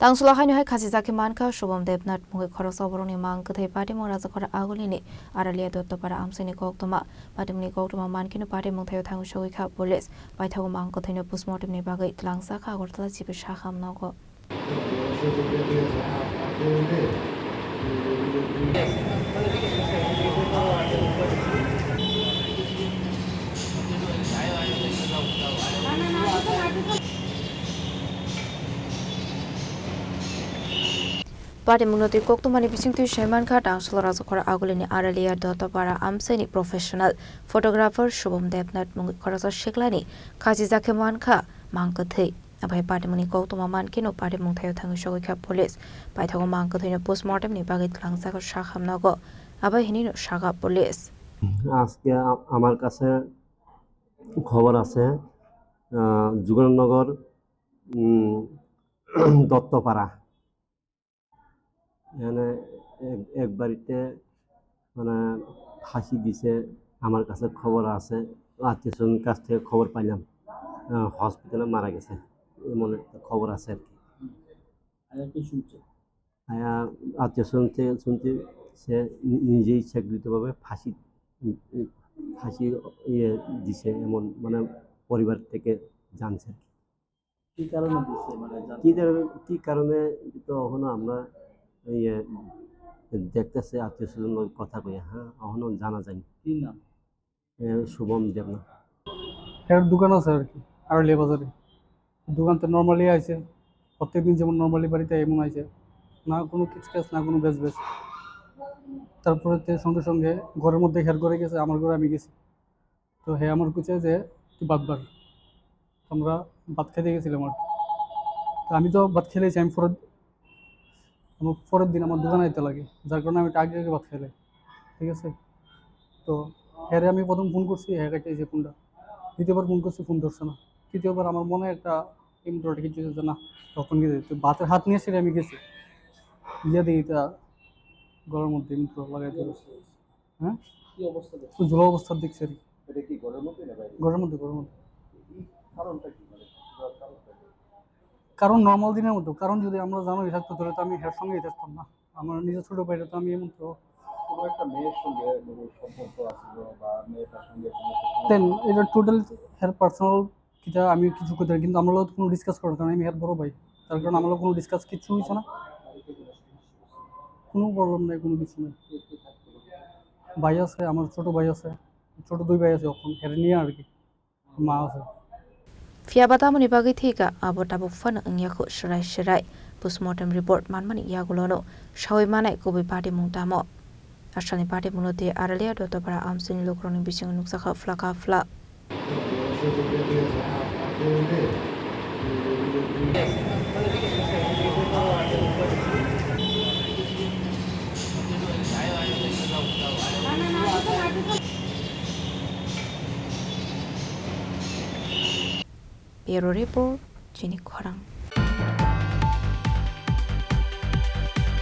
Tangsula hainu hai khasi zaki manka shubham devnath mugi khorosa boroni mang kathai party mo raja khora agulini aralia dotto para amsini koktoma patimni koktoma mankinu party mung thayo thangu shoi kha police paithago mang kathai no postmortem ni bagai tlangsa kha gortala chibi shakham nago Party munoti koktumani bisingtu Sherman Kha Tangsula raja khora agulini aralia dotto para amsini professional photographer shubham devnath mung khorosa sheklani khasi zaki manka mang kathai abai party muni koktoma mankinu party mung thayo thangu shoi kha police paithago mang kathai no postmortem ni bagai tlangsa kha shakham nago abai hini no shaga police আজকে আমার কাছে খবর আছে যুগনগর দত্তপাড়া এখানে এক বাড়িতে মানে ফাঁসি দিছে আমার কাছে খবর আছে আত্মীয়স্বজনের কাছ থেকে খবর পাইলাম হসপিটালে মারা গেছে এমন একটা খবর আছে আর কি শুনছে আত্মীয়স্বজন থেকে শুনতে সে নিজেই ইচ্ছাকৃতভাবে ফাঁসি দিছে এমন মানে পরিবার থেকে জানছে কি কারণে দিছে মানে কি কারণে তো এখনো আমরা দেখতেছে আত্মীয়স্বজন কথা কইয়া এখনো জানা যায়নি কি নাম শুভম দেবনাথ এর দোকান আছে আর কি আরলিয়া বাজারে দোকান তো নর্মালি আছে প্রত্যেকদিন যেমন নর্মালি বাড়িতে এমন আছে না কোনো কিচকেস না কোনো বেচ তারপরে সঙ্গে সঙ্গে ঘরের মধ্যে হের করে গেছে আমার ঘরে আমি গেছি তো হ্যাঁ আমার কুচে যে তুই বাদবার আমরা ভাত খেতে গেছিলাম আর তো আমি তো ভাত খেলেছি আমি আমার পরের দিন আমার দোকানে যেতে লাগে যার কারণে আমি আগে আগে ভাত খেলে ঠিক আছে তো হ্যাঁ আমি প্রথম ফোন করছি হ্যাঁ কাটিয়েছে ফোনটা দ্বিতীয়বার ফোন করছি ফোন ধরছে না তৃতীয়বার আমার মনে একটা ইমপ্রোটা কিছু যে না তখন গেছে তো ভাতের হাত নিয়ে সেটা আমি গেছি ইয়ে দিই তা গলার মধ্যে ইমপ্রো লাগাই দিল হ্যাঁ কি অবস্থা তো ঝোলা অবস্থা দেখছি আর এটা কি ঘরের মধ্যে না ঘরের মধ্যে কারণটা কি কারণ নর্মাল দিনের মতো কারণ যদি আমরা জানো থাকতো তাহলে তো আমি হের সঙ্গেই থাকতাম না আমার নিজের ছোট ভাইটা তো আমি এমন তো কোনো একটা মেয়ের সঙ্গে সম্পর্ক আছে বা মেয়েটার সঙ্গে দেন এটা টোটাল হের পার্সোনাল কিটা আমি কিছু করতে কিন্তু আমরা কোনো ডিসকাস করার কারণ আমি হের বড় ভাই তার কারণ আমরা কোনো ডিসকাস কিছু হয়েছে না কোনো প্রবলেম নেই কোনো কিছু নেই ভাই আছে আমার ছোট ভাই আছে ছোট দুই ভাই আছে এখন হের নিয়ে আর কি মা আছে Fiabata muni bagai thika abotabu fana angyaku shirai postmortem report manmani yagulono shawai manai kobi party mungtamo ashani party munote aralia dotto para amsini lokroni bising nuksakha flaka fla Bureau Report, Jenny Korang.